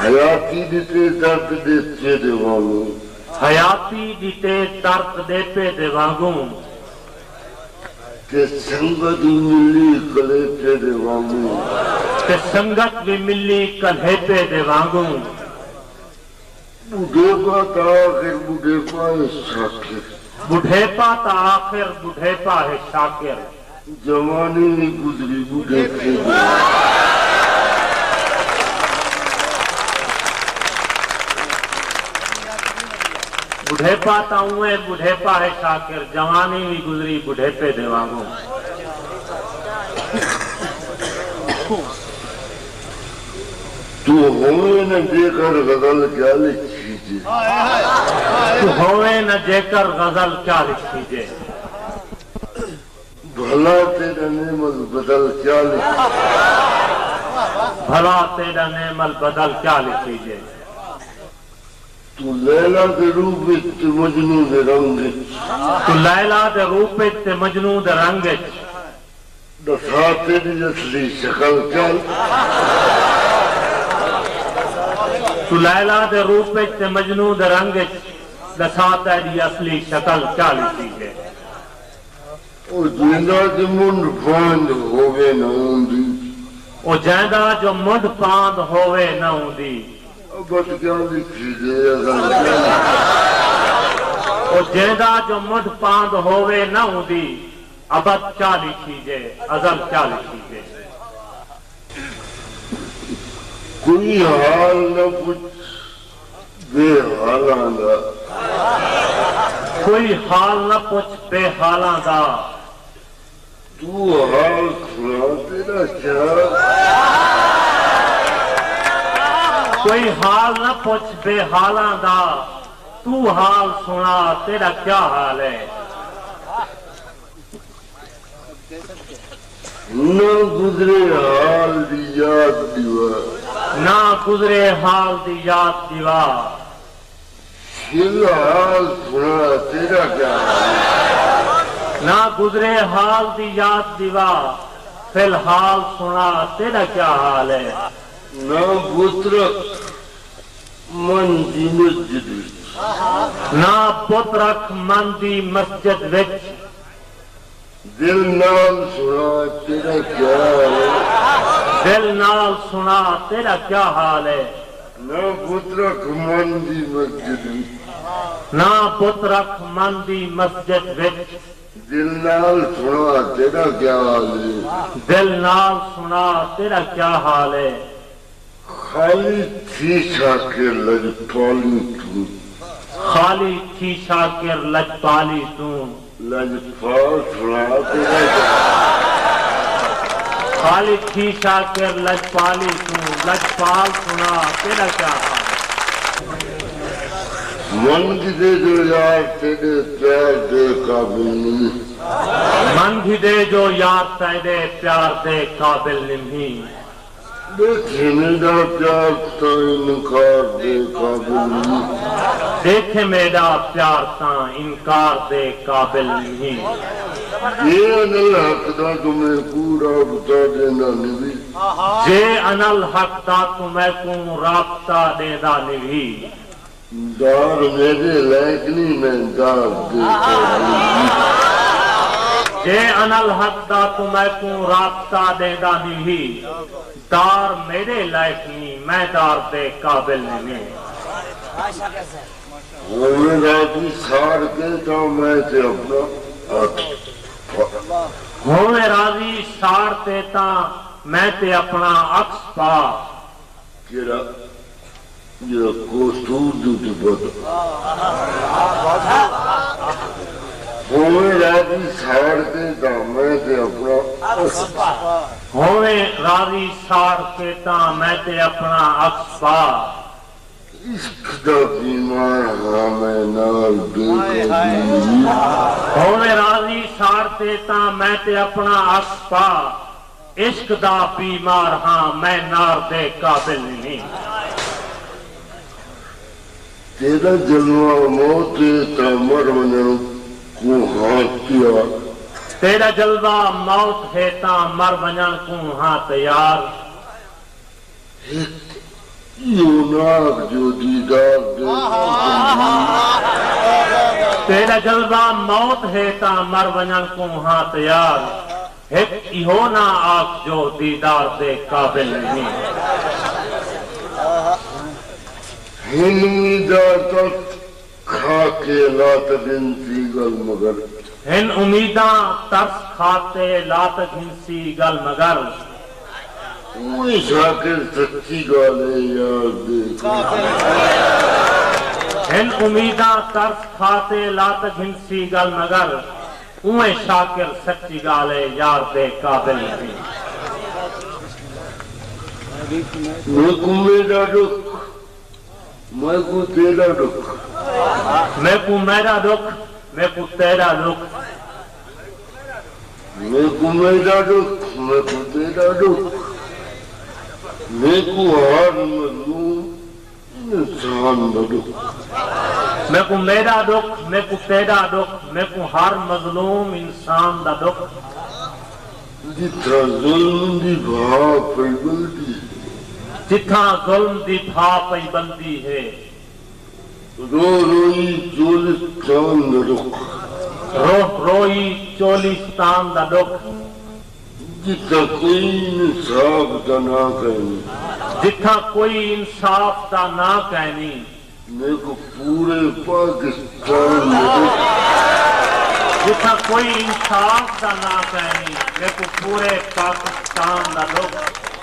حیاتی دیتے درد دیتے دیوانگوں حیاتی دیتے درد دیتے دیوانگوں کہ سنگت ملی کلے پہ دیوانگوں کہ سنگت بھی ملی کلے پہ دیوانگوں بڑھے پا تا آخر بڑھے پا ہے شاکر بڑھے پا تا آخر بڑھے پا ہے شاکر جوانی میں گزری بڑھے پہ بڑھے پا تا ہوئے بڑھے پا ہے شاکر جوانی بھی گزری بڑھے پہ دیوانگوں تو ہوئے نہ دے کر غزل کیا لکھی جے تو ہوئے نہ دے کر غزل کیا لکھی جے بھلا تیرا نعمت بدل کیا لکھی بھلا تیرا نعمت بدل کیا لکھی جے تو لیلہ دے روپ تے مجنوں دے رنگ تو لیلہ دے روپ تے مجنوں دے رنگ دسا تیری اصلی شکل کیا تو لیلہ دے روپ تے مجنوں دے رنگ دسا تیری اصلی شکل کیا لکھی جے اور جیندہ جو منڈ پاند ہوئے نہ ہوندی او جیندہ جو منڈ پاند ہوئے نہ ہوندی بات کیا لکھی جے او جیندہ جو منڈ پاند ہوئے نہ ہوندی ابد کیا لکھی جے ازل کیا لکھی جے کوئی حال نہ پوچھ بے حالاں دا کوئی حال نہ پوچھ بے حالاں دا تو حال کھلا تیرا کیا کوئی حال نہ پوچھ بے حالاں دا تو حال سنا تیرا کیا حال ہے نہ گزرے حال دی یاد دیوا نہ گزرے حال دی یاد دیوا فی الحال سنا تیرا کیا حال ہے نہ گزرے حال دی یاد دیوا فی الحال سنا تیرا کیا حال ہے نہ بطرک من دی مسجد نہ بت رکھ من دی مسجد وچ دل نال سنا تیرا کیا حال ہے دل نال سنا تیرا کیا حال ہے نہ بطرک من دی مسجد نہ بت رکھ من دی مسجد وچ دل نال سنا تیرا کیا حال ہے دل نال سنا تیرا کیا حال ہے خالی تھی شاکر لجپالی تو خالی تھی شاکر لجپالی تو لجپال سنا تیرا کیا خالی تھی شاکر لجپالی تو لجپال سنا تیرا کیا حال ہے من کی دے جو یار تیرے پیار دے قابل نہیں من بھی دے جو یاد تیرے پیار دے قابل نہیں دیکھے میرا پیار تا انکار دے قابل نہیں دیکھے میرا پیار تا انکار دے قابل نہیں یہ انل حق دا تمہیں پورا بتا دینا نبی جے انل حق دا تمہیں کو رابطہ دینا نہیں دار میرے لائق نہیں میں دار دے قابل نہیں جے انل حق دا تمہیں کو رابطہ دینا نہیں دار میرے لائق نہیں میں دار دے قابل نہیں ہمیں راتی سار کہتا ہوں میں تے اپنا ہوئے راضی سار دیتا میں تے اپنا عکس پا کیرا یہ کوستور دوٹی بتا ہوئے راتی سار کہتا میں تے اپنا ہوئے راضی سار دیتا میں تے اپنا عکس پا عشق دا بیمار ہاں میں نال بے قابل ہوئے راضی سار دیتا میں تے اپنا عکس پا عشق دا بیمار ہاں میں نار دے قابل نہیں تیرا جلوہ موت تا مر ونن کو ہاتھ کیا تیرا جلوہ موت ہے تاں مر ونجن کو ہاں تیار یوناک جو دیدار دے تیرا جلوہ موت ہے تاں مر ونجن کو ہاں تیار ایک ایہو نہ آگ جو دیدار دے قابل نہیں ہن امیدار تک کھا کے لات گنسی گل مگر ہن امیداں ترس کھاتے لات گھنسی گل مگر اوہی شاکر سچی گالے یار دے ہن امیداں ترس کھاتے لات گھنسی گل مگر اوہیں شاکر سچی گالے یار دے قابل نہیں میں کو میرا دکھ میں کو تیرا دکھ میں کو میرا دکھ میں کو تیرا دکھ میں کو میرا دکھ میں کو تیرا دکھ میں کو ہر مظلوم انسان دا دکھ میں کو میرا دکھ میں کو تیرا دکھ میں کو ہر مظلوم انسان دا دکھ جتھا ظلم دی بھا پئی بلدی جتھاں ظلم دی بھا پئی بلدی ہے رو روئی چولستان دا دکھ روح روئی چولستان دا دکھ جتھا کوئی انصاف دا نہ کہیں جتھاں کوئی انصاف دا نہ کہنی میں کو پورے پاکستان دا دکھ جتھاں کوئی انصاف دا نہ کہنی میں کو پورے پاکستان دا دکھ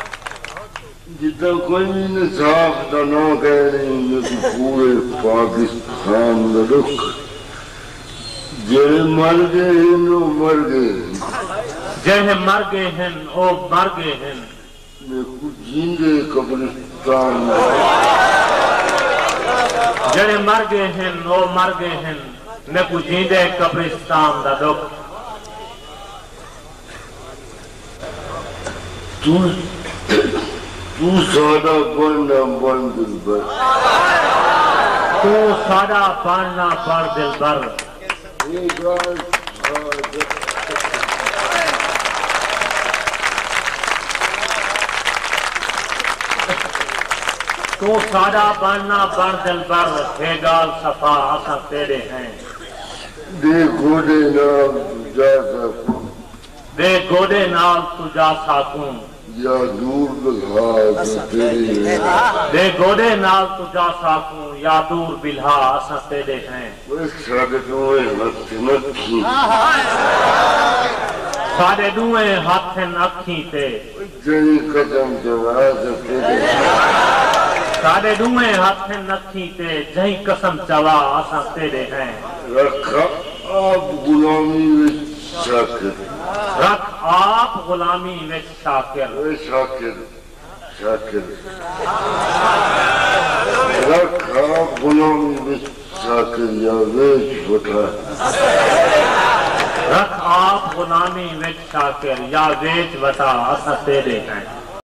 جتھا کوئی انصاف دا نہ کہیں میں کو پورے پاکستان دا دکھ جہے مر گئے ہیں وہ مر گئے جہے مر گئے ہیں او مر گئے ہیں میں کو جیندے قبرستان دا جہے مر گئے ہیں او مر گئے ہیں میں کو جیندے قبرستان دا دکھ تو سادہ بننا بن دل بر تو سادہ بننا بن دل بر تو سادہ بننا بن دل بر ہے گال صفا آسا تیرے ہیں دے گھوڑے نام جا سکوں دے گوڑے نال تو جا ساکوں یا دور بلہا تیرے ہیں دے گوڑے نال تو جا ساکوں یا دور بلہا آسا تیرے ہیں ساڑھے دوئے ہاتھ نکھی ساڑھے دوئے ہاتھ نکھی تے جنی قدم جواز تیرے ہیں ساڑھے دوئے ہاتھ نکھی تے جہیں قسم چوا آسا تیرے ہیں رکھا آپ غلامی وچ شاکر رکھ آپ غلامی وچ شاکر اے شاکر شاکر رکھ آپ غلامی وچ شاکر یا ویچ وٹھا رکھ آپ غلامی وچ شاکر یا ویچ وٹا آسا تیرے ہیں